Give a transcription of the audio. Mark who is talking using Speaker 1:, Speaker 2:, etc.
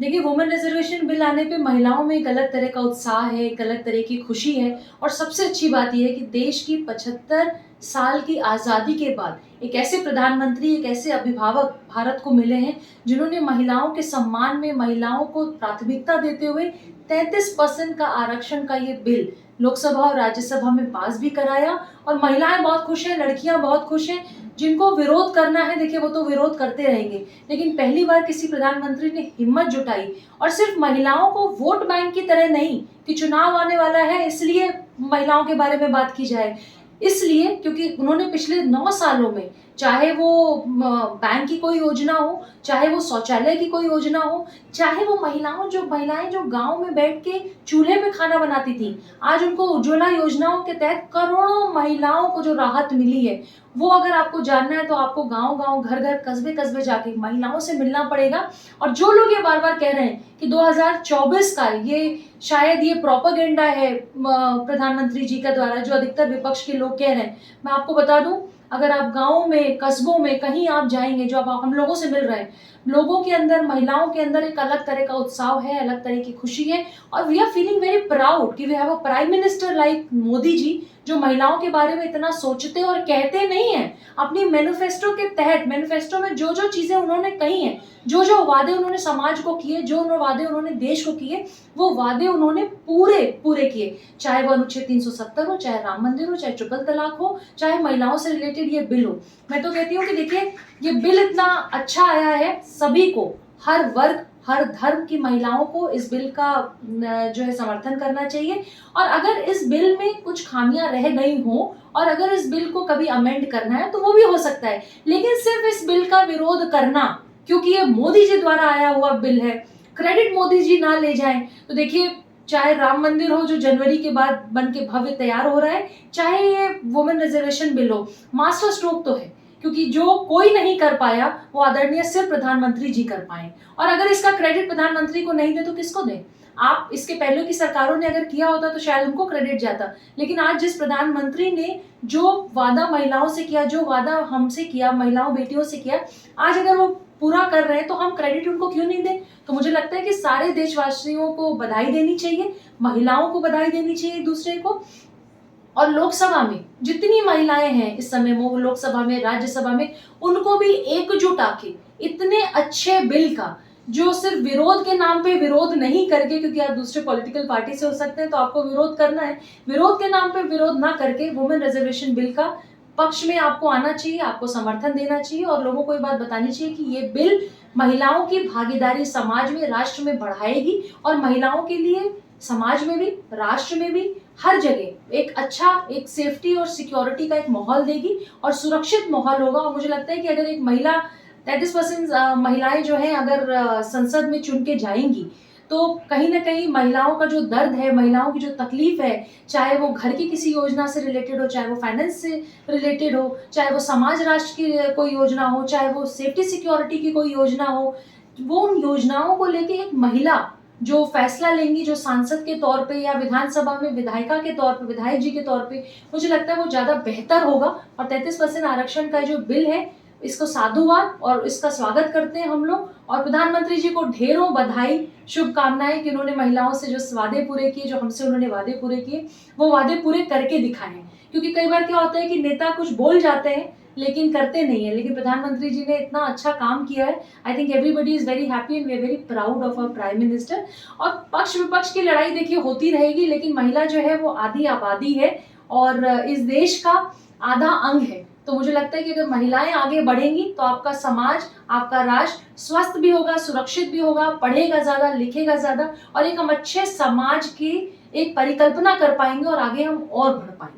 Speaker 1: देखिए, women reservation bill आने पे महिलाओं में एक अलग तरह का उत्साह है, एक अलग तरह की खुशी है और सबसे अच्छी बात ये है कि देश की 75 साल की आज़ादी के बाद एक ऐसे प्रधानमंत्री, एक ऐसे अभिभावक भारत को मिले हैं, जिन्होंने महिलाओं के सम्मान में महिलाओं को प्राथमिकता देते हुए 33% का आरक्षण का ये बिल लोकसभा और राज्यसभा में पास भी कराया और महिलाएँ बहुत खुश हैं, लड़कियाँ बहुत खुश हैं। जिनको विरोध करना है, देखिए वो तो विरोध करते रहेंगे, लेकिन पहली बार किसी प्रधानमंत्री ने हिम्मत जुटाई और सिर्फ महिलाओं को वोट बैंक की तरह नहीं कि चुनाव आने वाला है इसलिए महिलाओं के बारे में बात की जाए। इसलिए क्योंकि उन्होंने पिछले 9 सालों में चाहे वो बैंक की कोई योजना हो, चाहे वो शौचालय की कोई योजना हो, चाहे वो महिलाएं जो गांव में बैठ के चूल्हे पे खाना बनाती थी, आज उनको उज्ज्वला योजनाओं के तहत करोड़ों महिलाओं को जो राहत मिली है, वो अगर आपको जानना है तो आपको गाँव-गाँव, घर-घर, कस्बे-कस्बे जाके महिलाओं से मिलना पड़ेगा। और जो लोग ये बार-बार कह रहे हैं कि 2024 का शायद ये प्रोपेगेंडा है प्रधानमंत्री जी का द्वारा, जो अधिकतर विपक्ष के लोग कह रहे हैं। मैं आपको बता दूँ, अगर आप गाँव में, कस्बों में कहीं आप जाएँगे, जो आप हम लोगों से मिल रहे हैं, लोगों के अंदर, महिलाओं के अंदर एक अलग तरह का उत्साह है, अलग तरह की खुशी है और we are feeling very proud कि we have a prime minister like Modi ji, जो महिलाओं के बारे में इतना सोचते और कहते नहीं हैं। अपनी मैनिफेस्टो के तहत, मैनिफेस्टो में जो-जो चीज़ें उन्होंने कही हैं, जो-जो वादे उन्होंने समाज को किए, वादे उन्होंने देश को किए, वो वादे उन्होंने पूरे किए। चाहे वो अनुच्छेद 370 हो, चाहे राम मंदिर हो, चाहे ट्रिपल तलाक हो, चाहे महिलाओं से रिलेटेड ये बिल हो। मैं तो कहती हूँ कि देखिए, ये बिल इतना अच्छा आया है, सभी को, हर वर्ग, हर धर्म की महिलाओं को इस बिल का जो है समर्थन करना चाहिए और अगर इस बिल में कुछ खामियां रह गई हों और अगर इस बिल को कभी अमेंड करना है तो वो भी हो सकता है, लेकिन सिर्फ इस बिल का विरोध करना, क्योंकि ये मोदी जी द्वारा आया हुआ बिल है, क्रेडिट मोदी जी ना ले जाएं। तो देखिए, चाहे राम मंदिर हो जो जनवरी के बाद बन के भव्य तैयार हो रहा है, चाहे ये वुमेन रिजर्वेशन बिल हो, मास्टर स्ट्रोक तो है, क्योंकि जो कोई नहीं कर पाया वो आदरणीय सिर्फ प्रधानमंत्री जी कर पाए और अगर इसका क्रेडिट प्रधानमंत्री को नहीं दे तो किसको दें? आप, इसके पहले की सरकारों ने अगर किया होता तो शायद उनको क्रेडिट जाता, लेकिन आज जिस प्रधानमंत्री ने जो वादा महिलाओं से किया, जो वादा हमसे किया, महिलाओं बेटियों से किया, आज अगर वो पूरा कर रहे हैं तो हम क्रेडिट उनको क्यों नहीं दें? तो मुझे लगता है कि सारे देशवासियों को बधाई देनी चाहिए, महिलाओं को बधाई देनी चाहिए एक दूसरे को और लोकसभा में जितनी महिलाएं हैं इस समय, वो लोकसभा में, राज्यसभा में, उनको भी एकजुट आके इतने अच्छे बिल का, जो सिर्फ विरोध के नाम पे विरोध नहीं करके, क्योंकि आप दूसरे पॉलिटिकल पार्टी से हो सकते हैं तो आपको विरोध करना है, विरोध के नाम पे विरोध ना करके वुमेन रिजर्वेशन बिल का पक्ष में आपको आना चाहिए, आपको समर्थन देना चाहिए और लोगों को ये बात बतानी चाहिए कि ये बिल महिलाओं की भागीदारी समाज में, राष्ट्र में बढ़ाएगी और महिलाओं के लिए समाज में भी, राष्ट्र में भी, हर जगह एक अच्छा, एक सेफ्टी और सिक्योरिटी का एक माहौल देगी और सुरक्षित माहौल होगा। और मुझे लगता है कि अगर एक महिला 33% महिलाएं जो हैं अगर संसद में चुन के जाएंगी, तो कहीं ना कहीं महिलाओं का जो दर्द है, महिलाओं की जो तकलीफ है, चाहे वो घर की किसी योजना से रिलेटेड हो, चाहे वो फाइनेंस से रिलेटेड हो, चाहे वो समाज राष्ट्र की कोई योजना हो, चाहे वो सेफ्टी सिक्योरिटी की कोई योजना हो, वो उन योजनाओं को लेके एक महिला जो फैसला लेंगी, जो सांसद के तौर पे या विधानसभा में विधायिका के तौर पे, विधायक जी के तौर पे, मुझे लगता है वो ज़्यादा बेहतर होगा। और 33% आरक्षण का जो बिल है, इसको साधुवाद और इसका स्वागत करते हैं हम लोग और प्रधानमंत्री जी को ढेरों बधाई, शुभकामनाएं कि उन्होंने महिलाओं से जो वादे पूरे किए, जो हमसे उन्होंने वादे पूरे किए, वो वादे पूरे करके दिखाए हैं। क्योंकि कई बार क्या होता है कि नेता कुछ बोल जाते हैं लेकिन करते नहीं है, लेकिन प्रधानमंत्री जी ने इतना अच्छा काम किया है। I think everybody is very happy and we are very proud of our prime minister. और पक्ष विपक्ष की लड़ाई देखिए होती रहेगी, लेकिन महिला जो है वो आधी आबादी है और इस देश का आधा अंग है। तो मुझे लगता है कि अगर महिलाएं आगे बढ़ेंगी तो आपका समाज, आपका राष्ट्र स्वस्थ भी होगा, सुरक्षित भी होगा, पढ़ेगा ज्यादा, लिखेगा ज्यादा और एक हम अच्छे समाज की एक परिकल्पना कर पाएंगे और आगे हम और बढ़ पाएंगे।